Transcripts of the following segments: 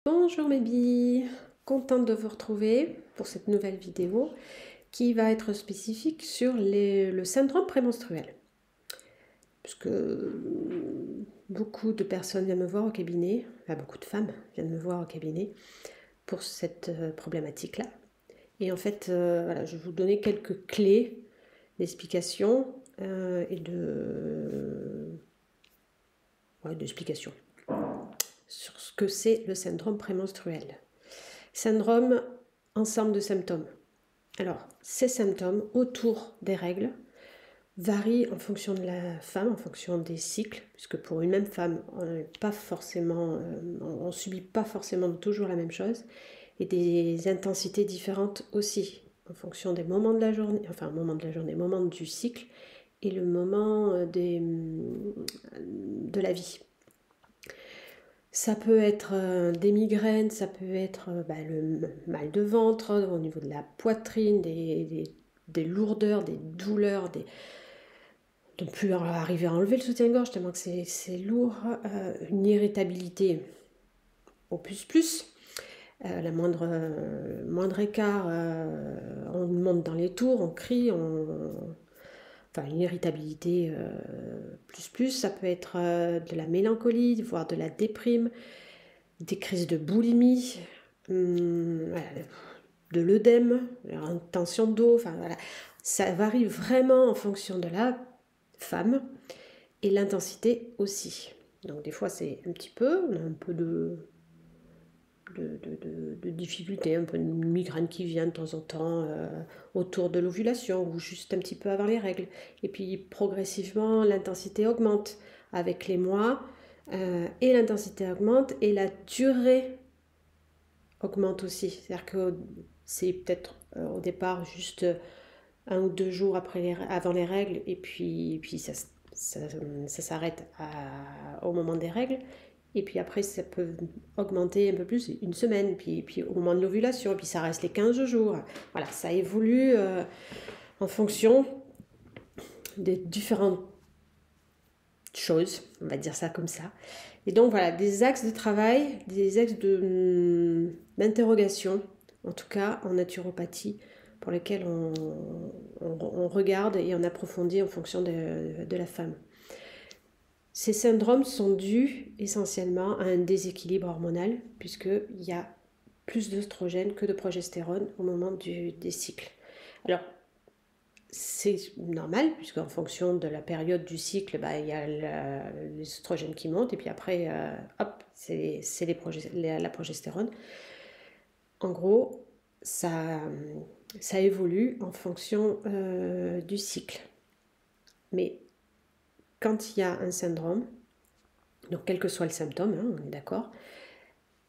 Bonjour mes billes, contente de vous retrouver pour cette nouvelle vidéo qui va être spécifique sur le syndrome prémenstruel. Puisque beaucoup de personnes viennent me voir au cabinet, enfin beaucoup de femmes viennent me voir au cabinet pour cette problématique-là. Et en fait, voilà, je vais vous donner quelques clés d'explication et d'explication sur ce que c'est le syndrome prémenstruel. Syndrome, ensemble de symptômes. Alors, ces symptômes autour des règles varient en fonction de la femme, en fonction des cycles, puisque pour une même femme, on ne subit pas forcément toujours la même chose, et des intensités différentes aussi, en fonction des moments de la journée, moments du cycle, et le moment de la vie. Ça peut être des migraines, ça peut être le mal de ventre au niveau de la poitrine, des lourdeurs, des douleurs, de ne plus arriver à enlever le soutien-gorge tellement que c'est lourd, une irritabilité au plus, la moindre écart, on monte dans les tours, on crie, une irritabilité plus, ça peut être de la mélancolie, voire de la déprime, des crises de boulimie, de l'œdème, une tension d'eau, voilà. Ça varie vraiment en fonction de la femme et l'intensité aussi. Donc des fois c'est un petit peu, on a un peu de difficulté, un peu de migraine qui vient de temps en temps autour de l'ovulation ou juste un petit peu avant les règles. Et puis progressivement l'intensité augmente avec les mois et l'intensité augmente et la durée augmente aussi. C'est-à-dire que c'est peut-être au départ juste 1 ou 2 jours avant les règles et puis ça s'arrête au moment des règles. Et puis après, ça peut augmenter un peu plus, 1 semaine, puis au moment de l'ovulation, puis ça reste les 15 jours. Voilà, ça évolue en fonction des différentes choses, on va dire ça comme ça. Et donc voilà, des axes de travail, des axes d'interrogation, en tout cas en naturopathie, pour lesquels on regarde et on approfondit en fonction de la femme. Ces syndromes sont dus essentiellement à un déséquilibre hormonal, puisqu'il y a plus d'œstrogène que de progestérone au moment des cycles. Alors, c'est normal, puisqu'en fonction de la période du cycle, il y a l'œstrogène qui monte, et puis après, c'est la progestérone. En gros, ça évolue en fonction du cycle. Mais quand il y a un syndrome, donc quel que soit le symptôme, on est d'accord,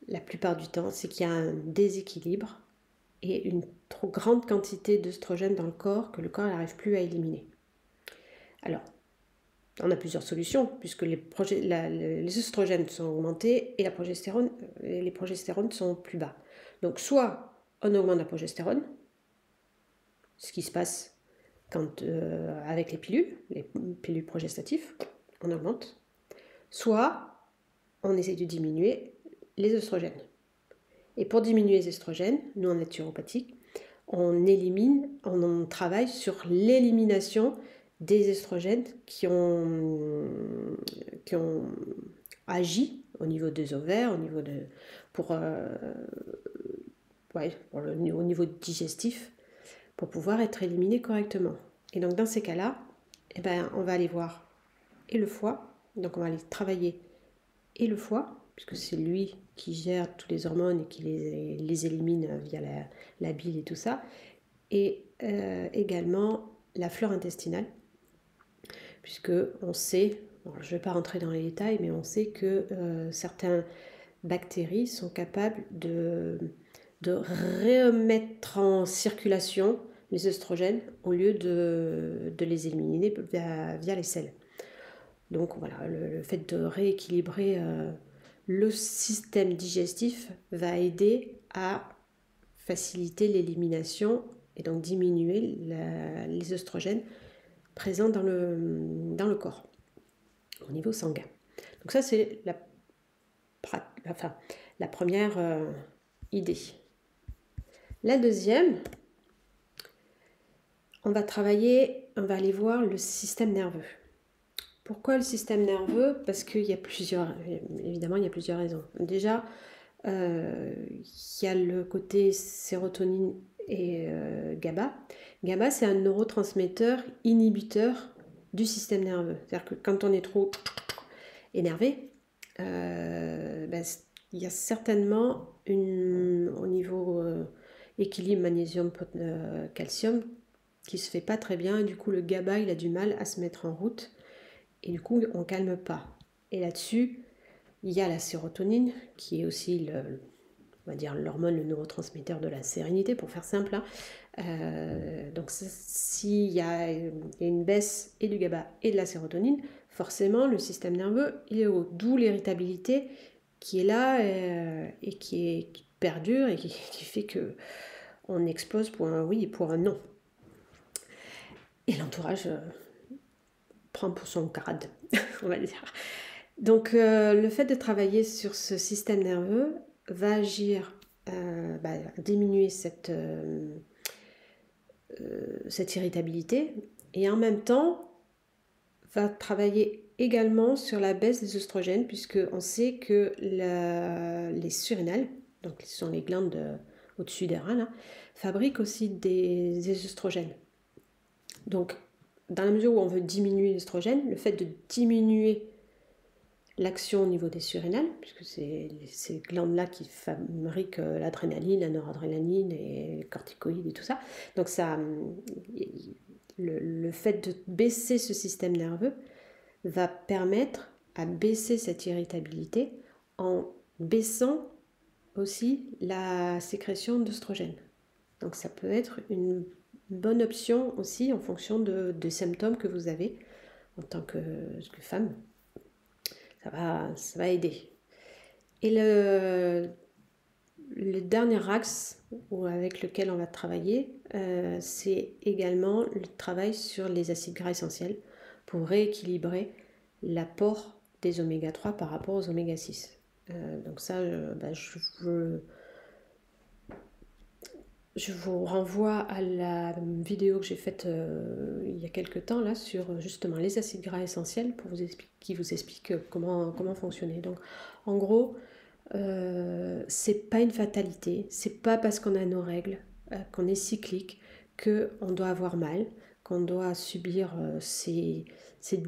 la plupart du temps, c'est qu'il y a un déséquilibre et une trop grande quantité d'œstrogène dans le corps que le corps n'arrive plus à éliminer. Alors, on a plusieurs solutions, puisque les œstrogènes sont augmentés et les progestérones sont plus bas. Donc, soit on augmente la progestérone, ce qui se passe avec les pilules progestatives, on augmente, soit on essaie de diminuer les œstrogènes. Et pour diminuer les œstrogènes, nous en naturopathie, on travaille sur l'élimination des œstrogènes qui ont agi au niveau des ovaires, au niveau digestif, pour pouvoir être éliminés correctement. Et donc dans ces cas-là, on va aller voir et le foie, donc on va aller travailler et le foie, puisque c'est lui qui gère toutes les hormones et qui les élimine via la bile et tout ça, et également la flore intestinale, puisque on sait, je ne vais pas rentrer dans les détails, mais on sait que certaines bactéries sont capables de remettre en circulation les œstrogènes au lieu de les éliminer via les selles. Donc voilà, le fait de rééquilibrer le système digestif va aider à faciliter l'élimination et donc diminuer les œstrogènes présents dans le corps, au niveau sanguin. Donc ça, c'est la première idée. La deuxième, on va aller voir le système nerveux. Pourquoi le système nerveux? Parce qu'il y a évidemment, il y a plusieurs raisons. Déjà, il y a le côté sérotonine et GABA. GABA, c'est un neurotransmetteur inhibiteur du système nerveux. C'est-à-dire que quand on est trop énervé, il y a certainement au niveau équilibre magnésium-calcium qui se fait pas très bien, et du coup le GABA il a du mal à se mettre en route, et du coup on calme pas. Et là-dessus, il y a la sérotonine qui est aussi on va dire l'hormone, le neurotransmetteur de la sérénité, pour faire simple. Donc s'il y a une baisse et du GABA et de la sérotonine, forcément le système nerveux il est haut, d'où l'irritabilité qui est là et qui perdure et qui fait que on explose pour un oui et pour un non. Et l'entourage prend pour son grade, on va dire. Donc le fait de travailler sur ce système nerveux va agir à diminuer cette irritabilité, et en même temps va travailler également sur la baisse des oestrogènes, puisqu'on sait que les surrénales, donc ce sont les glandes au-dessus des reins, là, fabriquent aussi des oestrogènes. Donc dans la mesure où on veut diminuer l'estrogène, le fait de diminuer l'action au niveau des surrénales, puisque c'est ces glandes-là qui fabriquent l'adrénaline, la noradrénaline et les corticoïdes et tout ça. Donc le fait de baisser ce système nerveux va permettre à baisser cette irritabilité en baissant aussi la sécrétion d'œstrogène. Donc ça peut être une bonne option aussi en fonction des symptômes que vous avez en tant que femme. Ça va aider. Et le dernier axe avec lequel on va travailler, c'est également le travail sur les acides gras essentiels pour rééquilibrer l'apport des oméga 3 par rapport aux oméga 6. Donc ça, je vous renvoie à la vidéo que j'ai faite il y a quelques temps là, sur justement les acides gras essentiels qui vous explique comment fonctionner. Donc en gros, c'est pas une fatalité, c'est pas parce qu'on a nos règles, qu'on est cyclique, qu'on doit avoir mal, qu'on doit subir ces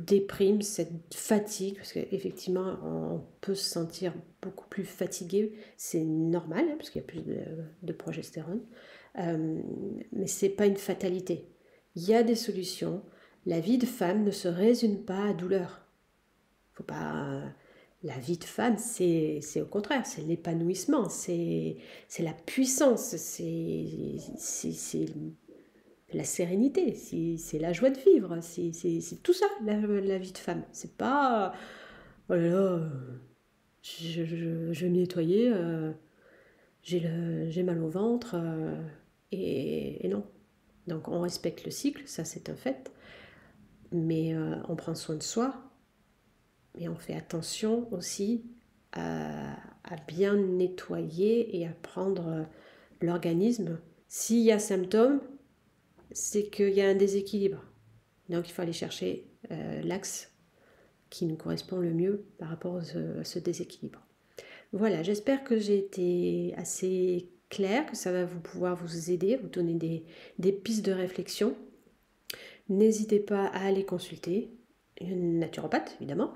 déprimes, cette fatigue, parce qu'effectivement on peut se sentir beaucoup plus fatigué, c'est normal, parce qu'il y a plus de progestérone, mais c'est pas une fatalité. Il y a des solutions. La vie de femme ne se résume pas à douleur. Faut pas... La vie de femme, c'est au contraire, c'est l'épanouissement, c'est la puissance, c'est la sérénité, c'est la joie de vivre, c'est tout ça, la vie de femme. C'est pas, oh là là, je vais me nettoyer, j'ai mal au ventre, et non. Donc on respecte le cycle, ça c'est un fait, mais on prend soin de soi, mais on fait attention aussi à bien nettoyer et à prendre l'organisme. S'il y a symptômes, c'est qu'il y a un déséquilibre. Donc il faut aller chercher l'axe qui nous correspond le mieux par rapport à ce déséquilibre. Voilà, j'espère que j'ai été assez claire, que ça va pouvoir vous aider, vous donner des pistes de réflexion. N'hésitez pas à aller consulter une naturopathe, évidemment,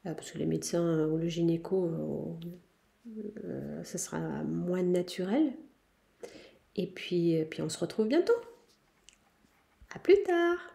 parce que les médecins ou le gynéco, ça sera moins naturel. Et puis on se retrouve bientôt. À plus tard!